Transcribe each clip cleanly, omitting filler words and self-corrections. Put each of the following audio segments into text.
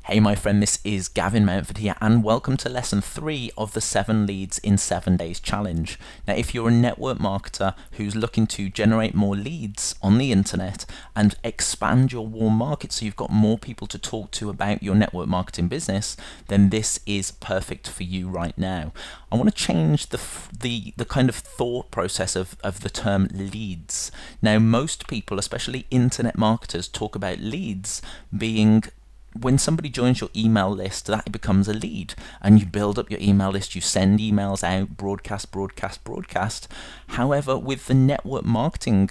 Hey my friend, this is Gavin Mountford here and welcome to lesson 3 of the 7 Leads in 7 Days challenge. Now if you're a network marketer who's looking to generate more leads on the internet and expand your warm market so you've got more people to talk to about your network marketing business, then this is perfect for you right now. I want to change the kind of thought process of the term leads. Now most people, especially internet marketers, talk about leads being when somebody joins your email list, that becomes a lead, and you build up your email list, you send emails out, broadcast. However, with the network marketing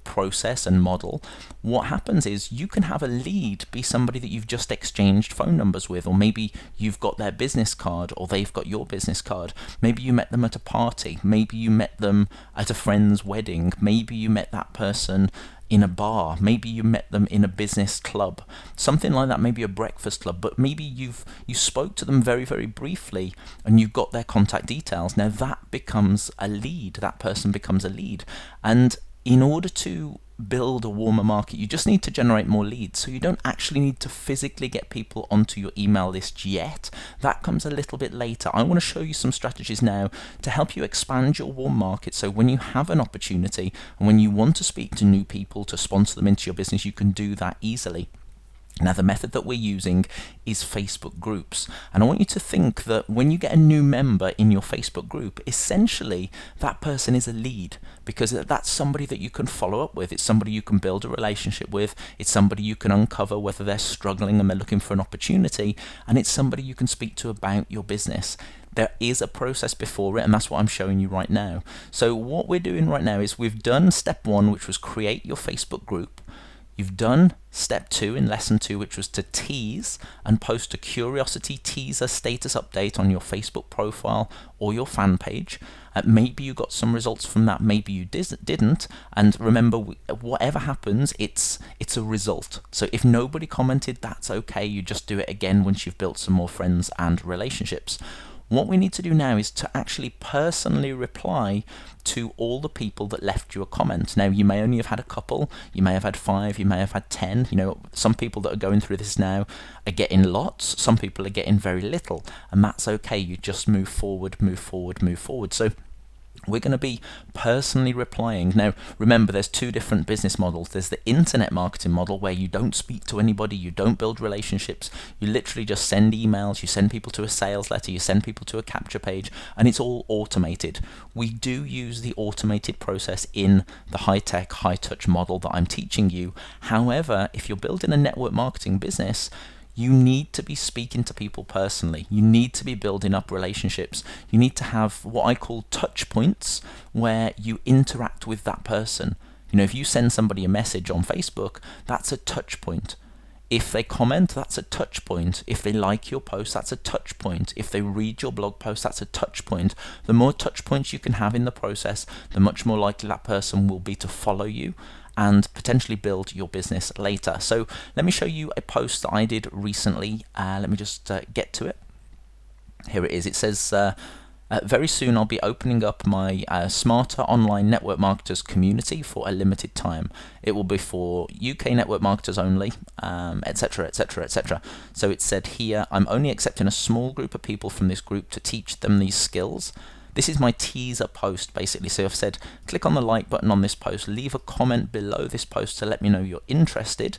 process and model, what happens is you can have a lead be somebody that you've just exchanged phone numbers with, or maybe you've got their business card or they've got your business card. Maybe you met them at a party, maybe you met them at a friend's wedding, maybe you met that person in a bar, maybe you met them in a business club, something like that, maybe a breakfast club, but maybe you spoke to them very, very briefly and you've got their contact details. Now that becomes a lead, that person becomes a lead. And in order to build a warmer market, you just need to generate more leads. So you don't actually need to physically get people onto your email list yet. That comes a little bit later. I want to show you some strategies now to help you expand your warm market. So when you have an opportunity and when you want to speak to new people to sponsor them into your business, you can do that easily. Now the method that we're using is Facebook groups, and I want you to think that when you get a new member in your Facebook group, essentially that person is a lead, because that's somebody that you can follow up with, it's somebody you can build a relationship with, it's somebody you can uncover whether they're struggling and they're looking for an opportunity, and it's somebody you can speak to about your business. There is a process before it, and that's what I'm showing you right now. So what we're doing right now is we've done step 1, which was create your Facebook group. You've done step 2 in lesson 2, which was to tease and post a curiosity teaser status update on your Facebook profile or your fan page. Maybe you got some results from that, maybe you didn't. And remember, whatever happens, it's a result. So if nobody commented, that's okay. You just do it again once you've built some more friends and relationships. What we need to do now is to actually personally reply to all the people that left you a comment. Now, you may only have had a couple, you may have had 5, you may have had 10. You know, some people that are going through this now are getting lots, some people are getting very little, and that's okay. You just move forward. So we're going to be personally replying. Now, remember, there's 2 different business models. There's the internet marketing model where you don't speak to anybody, you don't build relationships, you literally just send emails, you send people to a sales letter, you send people to a capture page, and it's all automated. We do use the automated process in the high-tech, high-touch model that I'm teaching you. However, if you're building a network marketing business, you need to be speaking to people personally. You need to be building up relationships. You need to have what I call touch points where you interact with that person. You know, if you send somebody a message on Facebook, that's a touch point. If they comment, that's a touch point. If they like your post, that's a touch point. If they read your blog post, that's a touch point. The more touch points you can have in the process, the much more likely that person will be to follow you and potentially build your business later. So let me show you a post that I did recently. Let me just get to it. Here it is. It says, very soon I'll be opening up my Smarter Online Network Marketers community for a limited time. It will be for UK network marketers only, etc. So it said here, I'm only accepting a small group of people from this group to teach them these skills. This is my teaser post, basically. So I've said, click on the like button on this post, leave a comment below this post to let me know you're interested.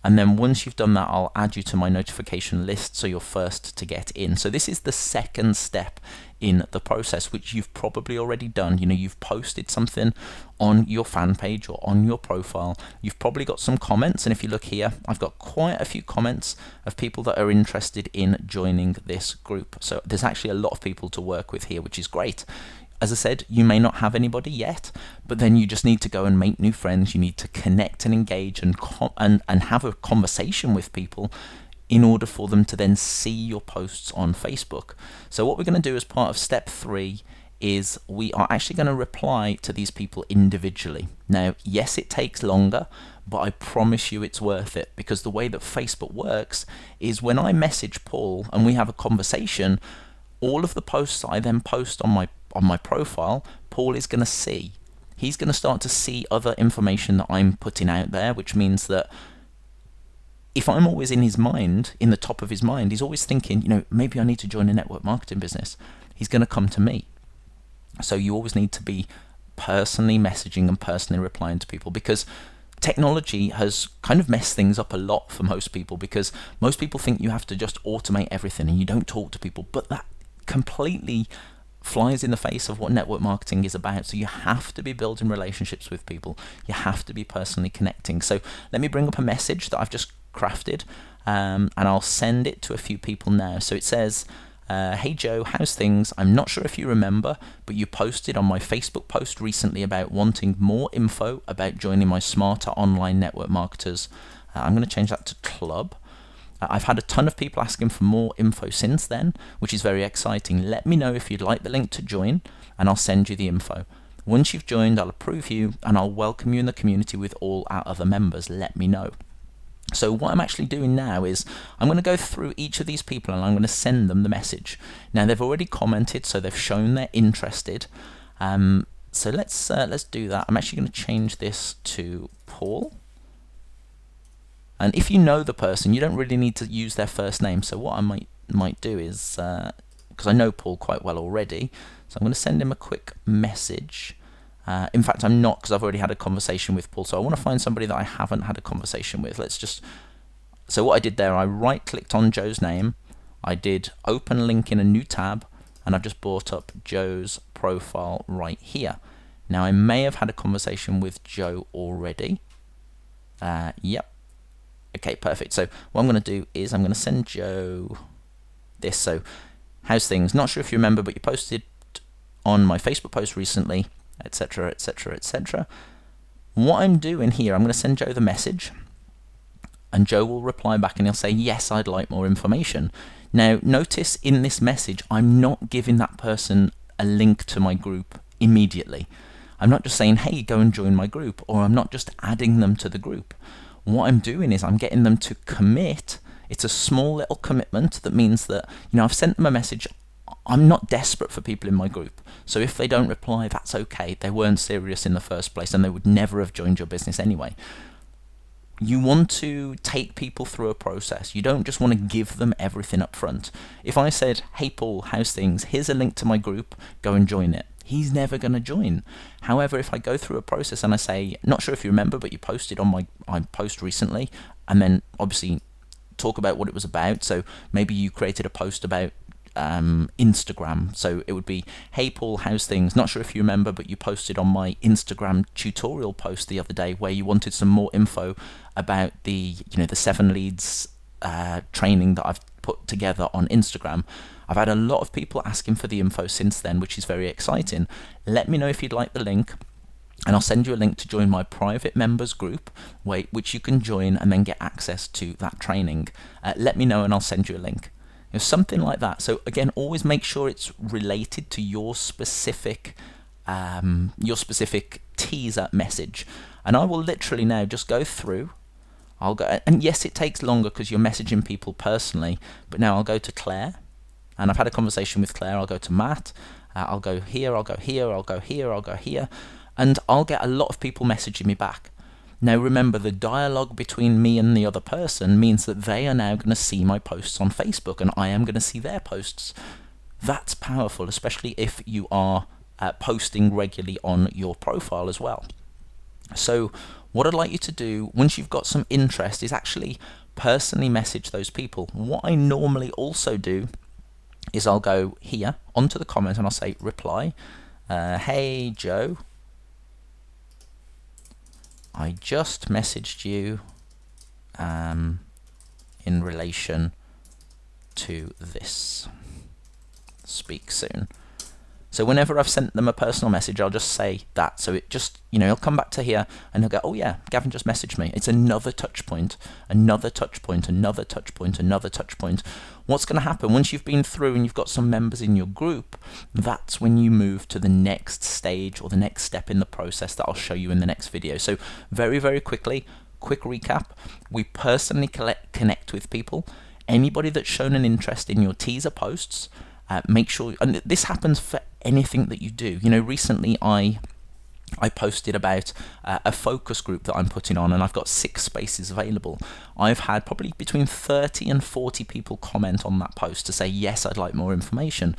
And then once you've done that, I'll add you to my notification list so you're first to get in. So this is the second step in the process, which you've probably already done. You know, you've posted something on your fan page or on your profile. You've probably got some comments, and if you look here, I've got quite a few comments of people that are interested in joining this group. So there's actually a lot of people to work with here, which is great. As I said, you may not have anybody yet, but then you just need to go and make new friends. You need to connect and engage and have a conversation with people in order for them to then see your posts on Facebook. So what we're going to do as part of step 3 is we are actually going to reply to these people individually. Now, yes, it takes longer, but I promise you it's worth it, because the way that Facebook works is when I message Paul and we have a conversation, all of the posts I then post on my profile, Paul is going to see. He's going to start to see other information that I'm putting out there, which means that if I'm always in his mind, in the top of his mind, he's always thinking, maybe I need to join a network marketing business. He's going to come to me. So you always need to be personally messaging and personally replying to people, because technology has kind of messed things up a lot for most people, because most people think you have to just automate everything and you don't talk to people, but that completely flies in the face of what network marketing is about. So you have to be building relationships with people. You have to be personally connecting. So let me bring up a message that I've just crafted, and I'll send it to a few people now. So it says, hey Joe, how's things? I'm not sure if you remember, but you posted on my Facebook post recently about wanting more info about joining my Smarter Online Network Marketers. I'm going to change that to club. I've had a ton of people asking for more info since then, which is very exciting. Let me know if you'd like the link to join, and I'll send you the info. Once you've joined, I'll approve you, and I'll welcome you in the community with all our other members. Let me know. So what I'm actually doing now is I'm going to go through each of these people and I'm going to send them the message. Now they've already commented, so they've shown they're interested. So let's do that. I'm actually going to change this to Paul. And if you know the person, you don't really need to use their first name. So what I might do is, because I know Paul quite well already, so I'm going to send him a quick message. In fact, I'm not, because I've already had a conversation with Paul. So I want to find somebody that I haven't had a conversation with. So what I did there, I right-clicked on Joe's name. I did open link in a new tab, and I've just brought up Joe's profile right here. Now I may have had a conversation with Joe already. Yep. Okay, perfect. So what I'm going to do is I'm going to send Joe this. So how's things? Not sure if you remember, but you posted on my Facebook post recently, etc, etc, etc. What I'm doing here, I'm going to send Joe the message, and Joe will reply back and he'll say, yes, I'd like more information. Now notice in this message, I'm not giving that person a link to my group immediately. I'm not just saying, hey, go and join my group, or I'm not just adding them to the group. What I'm doing is I'm getting them to commit. It's a small little commitment that means that, I've sent them a message. I'm not desperate for people in my group. So if they don't reply, that's okay. They weren't serious in the first place and they would never have joined your business anyway. You want to take people through a process. You don't just want to give them everything up front. If I said, hey Paul, how's things? Here's a link to my group. Go and join it. He's never going to join. However, if I go through a process and I say, not sure if you remember, but you posted on my post recently, and then obviously talk about what it was about. So maybe you created a post about Instagram. So it would be, hey Paul, how's things? Not sure if you remember, but you posted on my Instagram tutorial post the other day where you wanted some more info about the 7 leads training that I've put together on Instagram. I've had a lot of people asking for the info since then, which is very exciting. Let me know if you'd like the link, and I'll send you a link to join my private members group, which you can join and then get access to that training. Let me know and I'll send you a link. Something like that. So again, always make sure it's related to your specific teaser message. And I will literally now just go through. I'll go, and yes, it takes longer because you're messaging people personally, but now I'll go to Claire, and I've had a conversation with Claire. I'll go to Matt, I'll go here, I'll go here, I'll go here, I'll go here, and I'll get a lot of people messaging me back. Now remember, the dialogue between me and the other person means that they are now going to see my posts on Facebook, and I am going to see their posts. That's powerful, especially if you are posting regularly on your profile as well. So what I'd like you to do, once you've got some interest, is actually personally message those people. What I normally also do is I'll go here onto the comment and I'll say reply, hey Joe, I just messaged you in relation to this. Speak soon. So whenever I've sent them a personal message, I'll just say that. So it just, he'll come back to here and he'll go, oh yeah, Gavin just messaged me. It's another touch point, another touch point, another touch point, another touch point. What's going to happen once you've been through and you've got some members in your group, that's when you move to the next stage or the next step in the process that I'll show you in the next video. So very, very quickly, quick recap. We personally connect with people. Anybody that's shown an interest in your teaser posts, make sure, and this happens for anything that you do. Recently I I posted about a focus group that I'm putting on, and I've got 6 spaces available. I've had probably between 30 and 40 people comment on that post to say, yes, I'd like more information.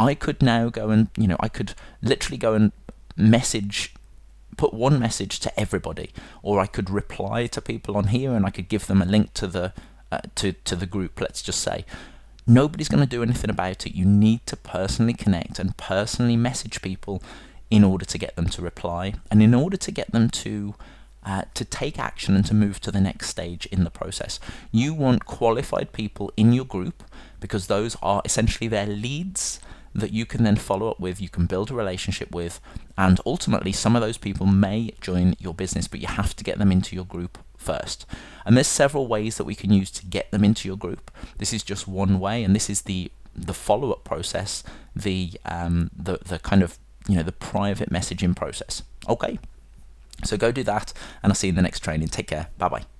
I could now go and, I could literally go and put one message to everybody, or I could reply to people on here and I could give them a link to the to the group, let's just say. Nobody's going to do anything about it. You need to personally connect and personally message people in order to get them to reply, and in order to get them to take action and to move to the next stage in the process. You want qualified people in your group, because those are essentially their leads that you can then follow up with, you can build a relationship with, and ultimately some of those people may join your business, but you have to get them into your group first. And there's several ways that we can use to get them into your group. This is just one way, and this is the follow-up process, the kind of the private messaging process. Okay, so go do that, and I'll see you in the next training. Take care. Bye bye.